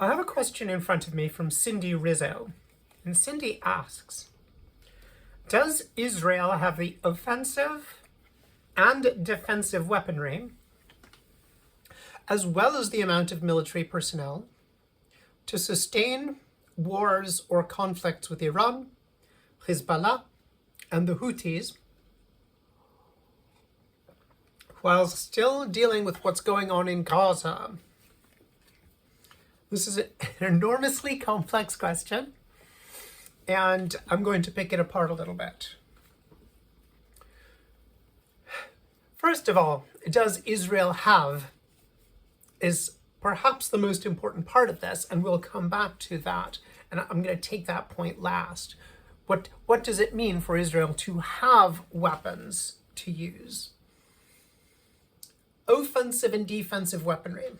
I have a question in front of me from Cindy Rizzo. And Cindy asks, does Israel have the offensive and defensive weaponry, as well as the amount of military personnel, to sustain wars or conflicts with Iran, Hizballah, and the Houthis, while still dealing with what's going on in Gaza? This is an enormously complex question, and I'm going to pick it apart a little bit. First of all, does Israel have is perhaps the most important part of this, and we'll come back to that, and I'm going to take that point last. What does it mean for Israel to have weapons to use? Offensive and defensive weaponry.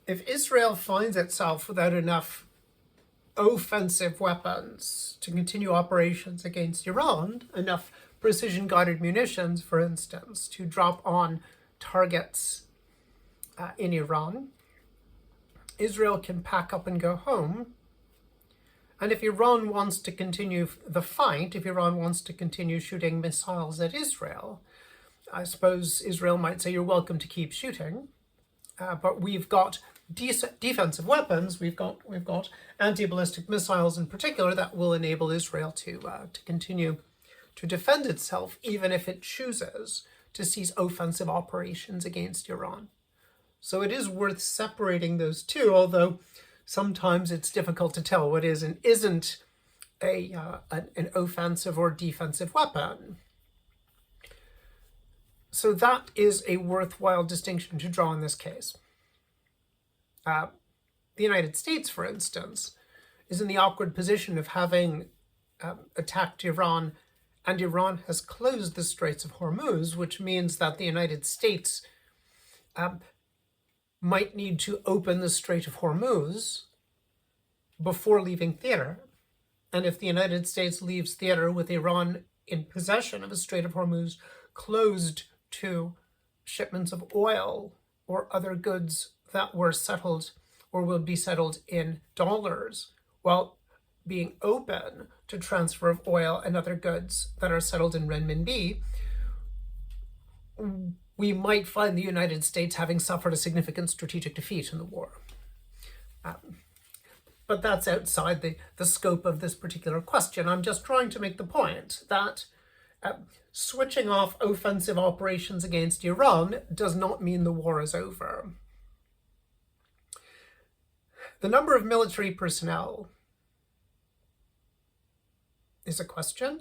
If Israel finds itself without enough offensive weapons to continue operations against Iran, enough precision-guided munitions, for instance, to drop on targets in Iran, Israel can pack up and go home. And if Iran wants to continue the fight, if Iran wants to continue shooting missiles at Israel, I suppose Israel might say, you're welcome to keep shooting, but we've got defensive weapons, we've got anti-ballistic missiles in particular that will enable Israel to continue to defend itself, even if it chooses to cease offensive operations against Iran. So it is worth separating those two, although sometimes it's difficult to tell what is and isn't an offensive or defensive weapon. So that is a worthwhile distinction to draw in this case. The United States, for instance, is in the awkward position of having attacked Iran, and Iran has closed the Straits of Hormuz, which means that the United States might need to open the Strait of Hormuz before leaving theater. And if the United States leaves theater with Iran in possession of a Strait of Hormuz closed to shipments of oil or other goods that were settled or will be settled in dollars, while being open to transfer of oil and other goods that are settled in renminbi, we might find the United States having suffered a significant strategic defeat in the war. But that's outside the scope of this particular question. I'm just trying to make the point that switching off offensive operations against Iran does not mean the war is over. The number of military personnel is a question,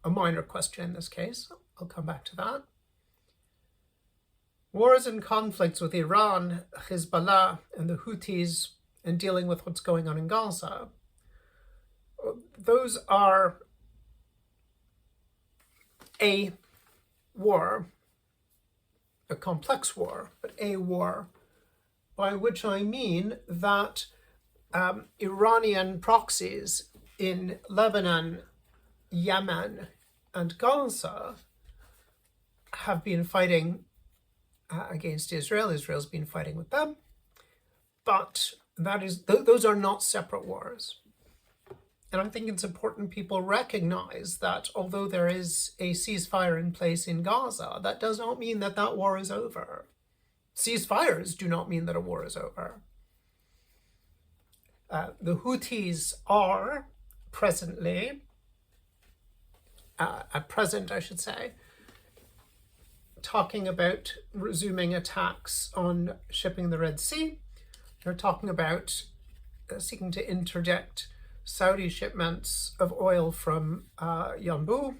a minor question in this case. I'll come back to that. Wars and conflicts with Iran, Hizballah, and the Houthis, and dealing with what's going on in Gaza, those are a war, a complex war, but a war, by which I mean that Iranian proxies in Lebanon, Yemen, and Gaza have been fighting against Israel. Israel's been fighting with them, but those are not separate wars. And I think it's important people recognize that although there is a ceasefire in place in Gaza, that does not mean that that war is over. Ceasefires do not mean that a war is over. The Houthis are presently, at present I should say, talking about resuming attacks on shipping in the Red Sea. They're talking about seeking to interdict Saudi shipments of oil from Yanbu,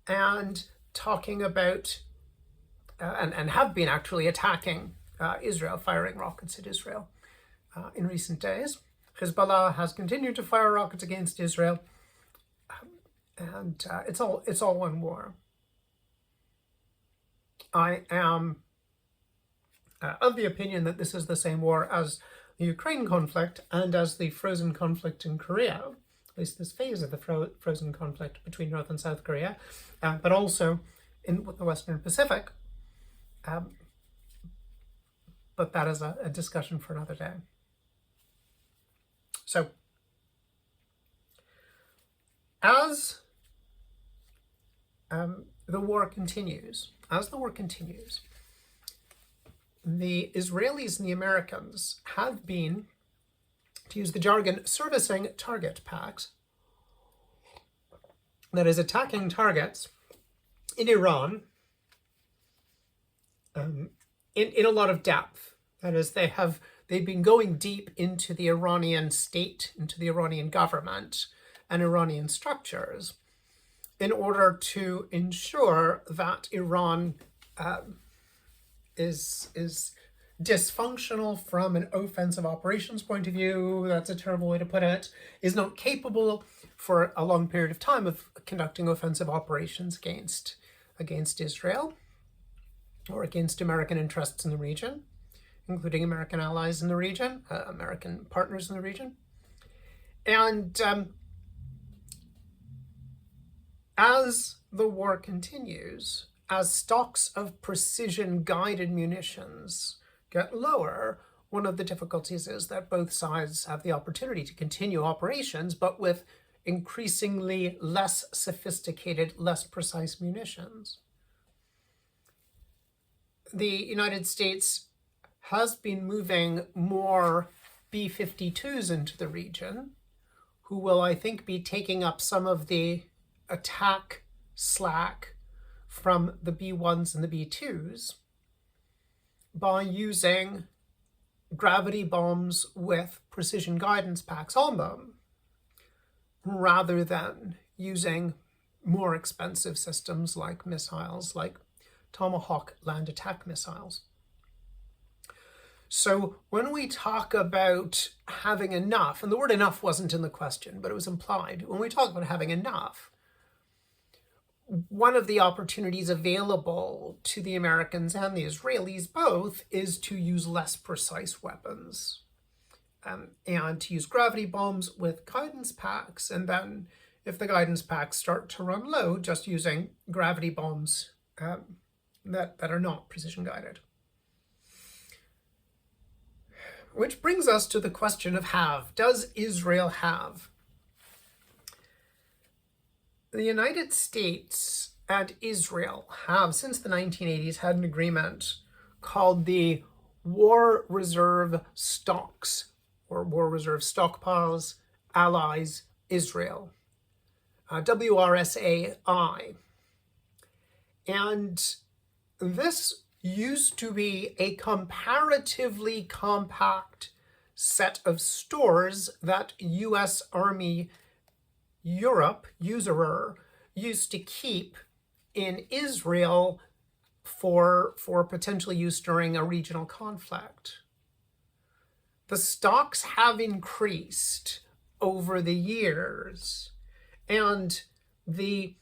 and talking about, and have been actually attacking Israel, firing rockets at Israel in recent days. Hizballah has continued to fire rockets against Israel, and it's all one war. I am of the opinion that this is the same war as the Ukraine conflict and as the frozen conflict in Korea, at least this phase of the frozen conflict between North and South Korea, but also in the Western Pacific. but that is a discussion for another day. So, as the war continues, the Israelis and the Americans have been, to use the jargon, servicing target packs, that is, attacking targets in Iran in a lot of depth. That is, they've been going deep into the Iranian state, into the Iranian government and Iranian structures in order to ensure that Iran is dysfunctional from an offensive operations point of view, that's a terrible way to put it, is not capable for a long period of time of conducting offensive operations against Israel or against American interests in the region, including American allies in the region, American partners in the region. And as the war continues, as stocks of precision-guided munitions get lower, one of the difficulties is that both sides have the opportunity to continue operations, but with increasingly less sophisticated, less precise munitions. The United States has been moving more B-52s into the region, who will, I think, be taking up some of the attack slack from the B-1s and the B-2s by using gravity bombs with precision guidance packs on them, rather than using more expensive systems like missiles, like Tomahawk land attack missiles. So when we talk about having enough, and the word enough wasn't in the question, but it was implied, when we talk about having enough, one of the opportunities available to the Americans and the Israelis both is to use less precise weapons and to use gravity bombs with guidance packs, and then if the guidance packs start to run low, just using gravity bombs that are not precision guided. Which brings us to the question of have. Does Israel have? The United States and Israel have, since the 1980s, had an agreement called the War Reserve Stocks, or War Reserve Stockpiles, Allies, Israel, WRSAI. And this used to be a comparatively compact set of stores that U.S. Army Europe, usurer, used to keep in Israel for potential use during a regional conflict. The stocks have increased over the years, and the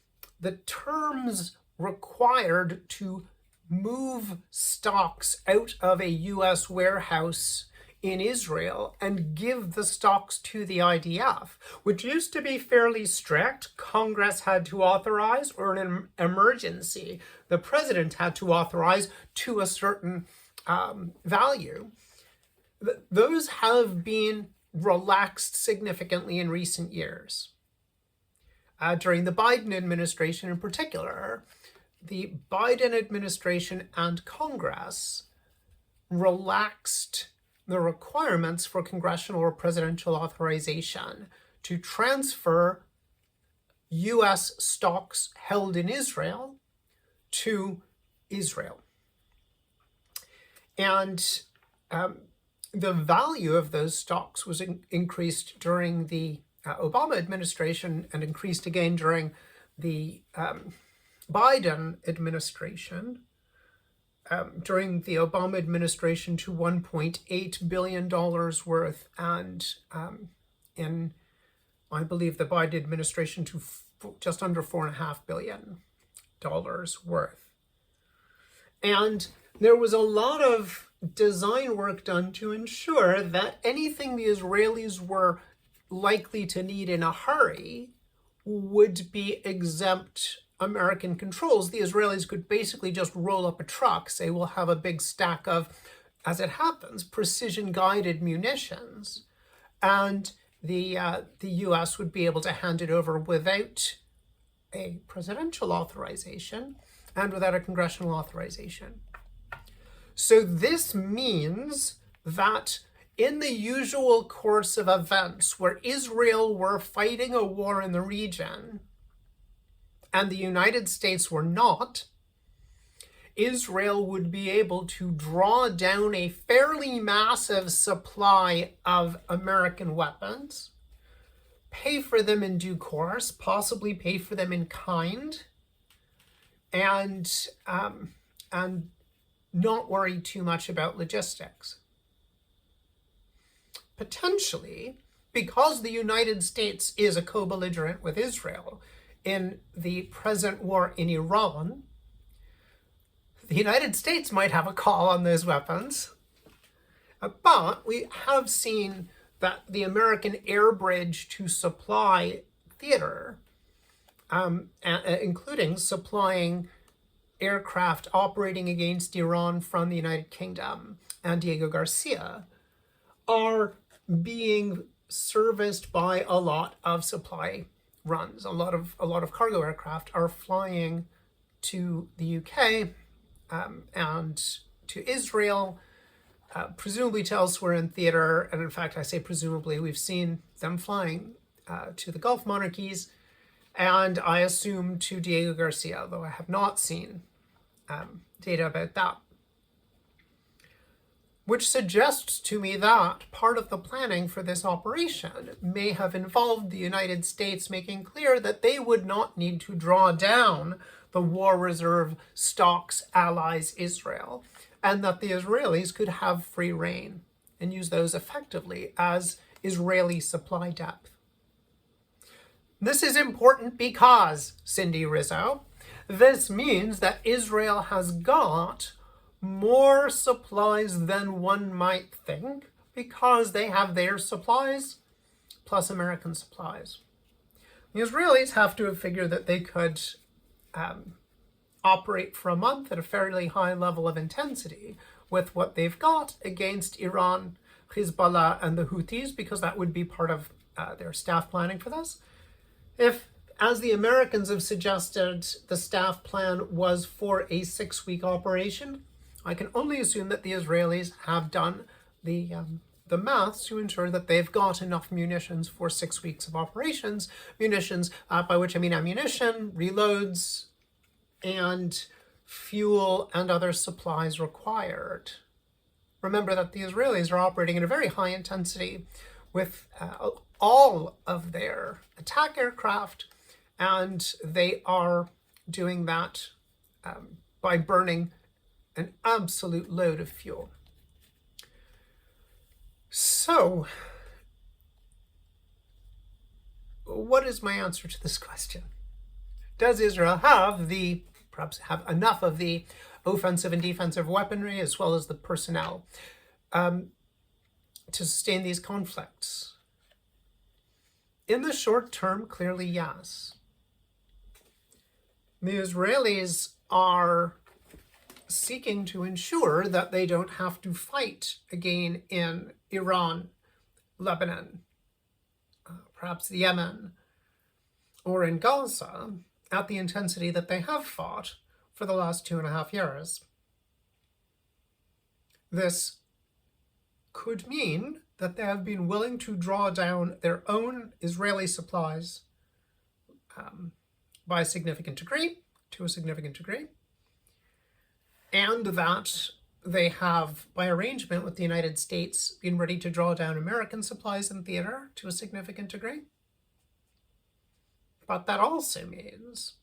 terms required to move stocks out of a U.S. warehouse in Israel and give the stocks to the IDF, which used to be fairly strict. Congress had to authorize, or in an emergency, the president had to authorize to a certain value. Those have been relaxed significantly in recent years. During the Biden administration in particular, the Biden administration and Congress relaxed the requirements for congressional or presidential authorization to transfer U.S. stocks held in Israel to Israel. And the value of those stocks was increased during the Obama administration and increased again during the Biden administration. During the Obama administration to $1.8 billion worth, and in, I believe, the Biden administration to just under $4.5 billion worth. And there was a lot of design work done to ensure that anything the Israelis were likely to need in a hurry would be exempt American controls. The Israelis could basically just roll up a truck, say we'll have a big stack of as it happens, precision-guided munitions, and the U.S. would be able to hand it over without a presidential authorization and without a congressional authorization. So this means that in the usual course of events where Israel were fighting a war in the region and the United States were not, Israel would be able to draw down a fairly massive supply of American weapons, pay for them in due course, possibly pay for them in kind, and not worry too much about logistics. Potentially, because the United States is a co-belligerent with Israel in the present war in Iran, the United States might have a call on those weapons. But we have seen that the American air bridge to supply theater, including supplying aircraft operating against Iran from the United Kingdom and Diego Garcia, are being serviced by a lot of supply runs. A lot of cargo aircraft are flying to the UK and to Israel, presumably to elsewhere in theater. And in fact, I say presumably, we've seen them flying to the Gulf monarchies, and I assume to Diego Garcia, though I have not seen data about that. Which suggests to me that part of the planning for this operation may have involved the United States making clear that they would not need to draw down the war reserve stocks allies Israel, and that the Israelis could have free rein and use those effectively as Israeli supply depth. This is important because, Cindy Rizzo, this means that Israel has got more supplies than one might think, because they have their supplies plus American supplies. The Israelis have to have figured that they could operate for a month at a fairly high level of intensity with what they've got against Iran, Hizballah, and the Houthis, because that would be part of their staff planning for this. If, as the Americans have suggested, the staff plan was for a 6-week operation, I can only assume that the Israelis have done the maths to ensure that they've got enough munitions for 6 weeks of operations. Munitions, by which I mean ammunition, reloads, and fuel and other supplies required. Remember that the Israelis are operating at a very high intensity with all of their attack aircraft, and they are doing that by burning an absolute load of fuel. So, what is my answer to this question? Does Israel perhaps have enough of the offensive and defensive weaponry as well as the personnel to sustain these conflicts? In the short term, clearly yes. The Israelis are seeking to ensure that they don't have to fight again in Iran, Lebanon, perhaps Yemen, or in Gaza at the intensity that they have fought for the last 2.5 years. This could mean that they have been willing to draw down their own Israeli supplies to a significant degree, and that they have, by arrangement with the United States, been ready to draw down American supplies in theater to a significant degree. But that also means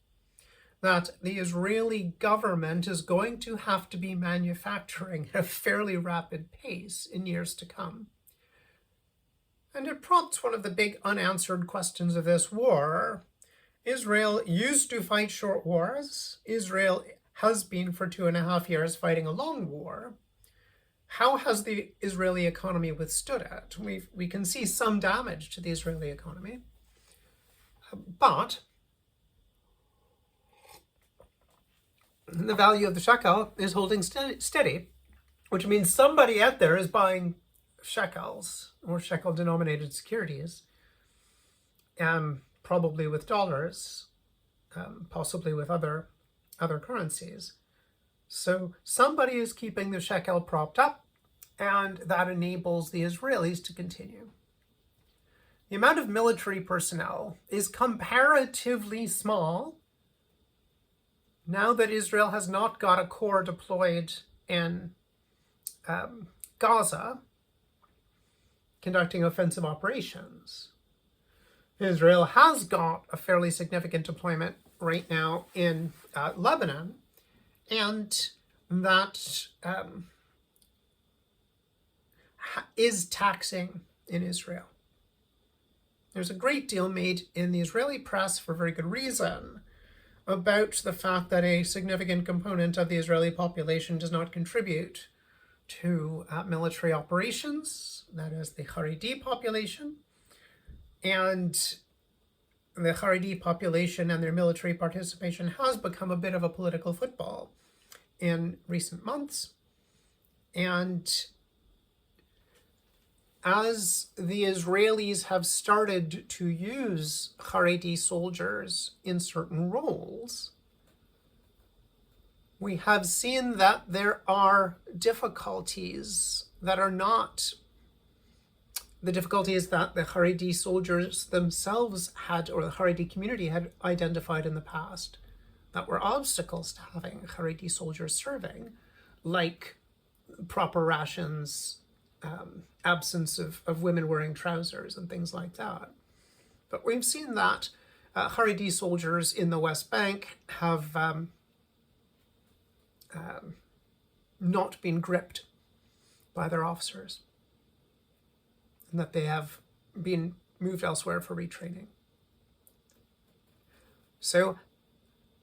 that the Israeli government is going to have to be manufacturing at a fairly rapid pace in years to come. And it prompts one of the big unanswered questions of this war. Israel used to fight short wars. Israel has been for 2.5 years fighting a long war. How has the Israeli economy withstood it? We can see some damage to the Israeli economy, but the value of the shekel is holding steady, which means somebody out there is buying shekels or shekel-denominated securities, probably with dollars, possibly with other currencies. So somebody is keeping the shekel propped up, and that enables the Israelis to continue. The amount of military personnel is comparatively small now that Israel has not got a corps deployed in Gaza conducting offensive operations. Israel has got a fairly significant deployment right now in Lebanon, and that is taxing in Israel. There's a great deal made in the Israeli press for very good reason about the fact that a significant component of the Israeli population does not contribute to military operations, that is the Haredi population, and the Haredi population and their military participation has become a bit of a political football in recent months. And as the Israelis have started to use Haredi soldiers in certain roles, we have seen that there are difficulties that are not the difficulties that the Haredi soldiers themselves had, or the Haredi community had identified in the past, that were obstacles to having Haredi soldiers serving, like proper rations, absence of women wearing trousers and things like that. But we've seen that Haredi soldiers in the West Bank have not been gripped by their officers, and that they have been moved elsewhere for retraining. So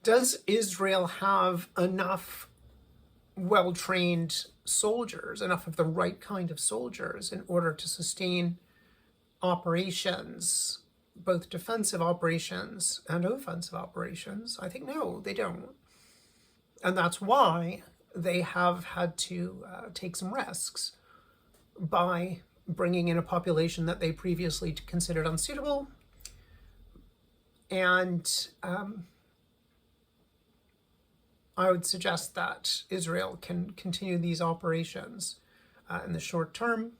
does Israel have enough well-trained soldiers, enough of the right kind of soldiers, in order to sustain operations, both defensive operations and offensive operations? I think no, they don't. And that's why they have had to take some risks by bringing in a population that they previously considered unsuitable, and I would suggest that Israel can continue these operations in the short term,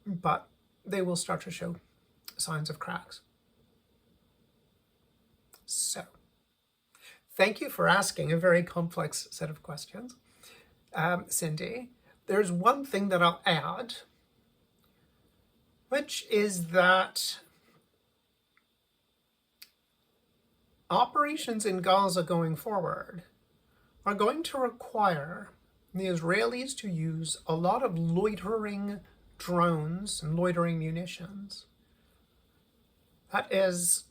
but they will start to show signs of cracks. So, thank you for asking a very complex set of questions, Cindy. There's one thing that I'll add, which is that operations in Gaza going forward are going to require the Israelis to use a lot of loitering drones and loitering munitions. That is,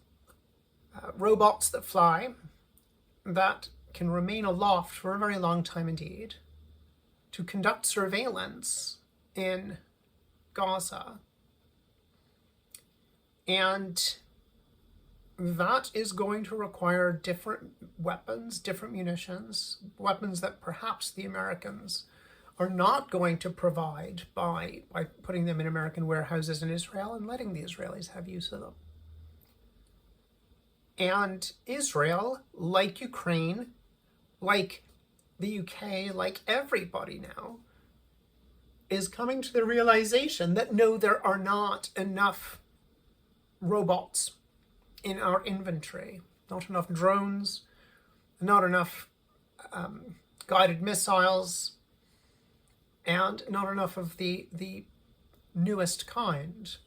robots that fly, that can remain aloft for a very long time indeed, to conduct surveillance in Gaza. And that is going to require different weapons, different munitions, weapons that perhaps the Americans are not going to provide by putting them in American warehouses in Israel and letting the Israelis have use of them. And Israel, like Ukraine, like the UK, like everybody now, is coming to the realization that no, there are not enough robots in our inventory, not enough drones, not enough guided missiles, and not enough of the newest kind,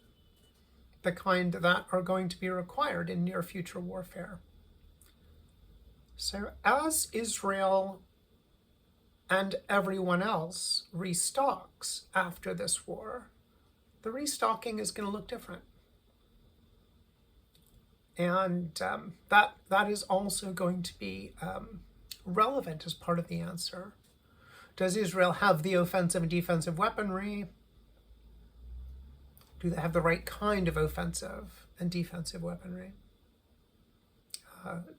the kind that are going to be required in near future warfare. So as Israel and everyone else restocks after this war, the restocking is going to look different. And that is also going to be relevant as part of the answer. Does Israel have the offensive and defensive weaponry? Do they have the right kind of offensive and defensive weaponry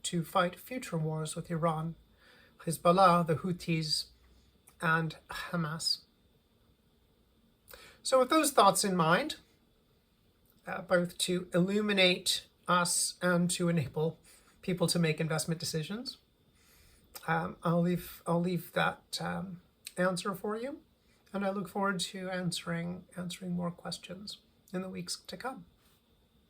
to fight future wars with Iran, Hizballah, the Houthis, and Hamas. So with those thoughts in mind, both to illuminate us and to enable people to make investment decisions, I'll leave that answer for you, and I look forward to answering more questions in the weeks to come.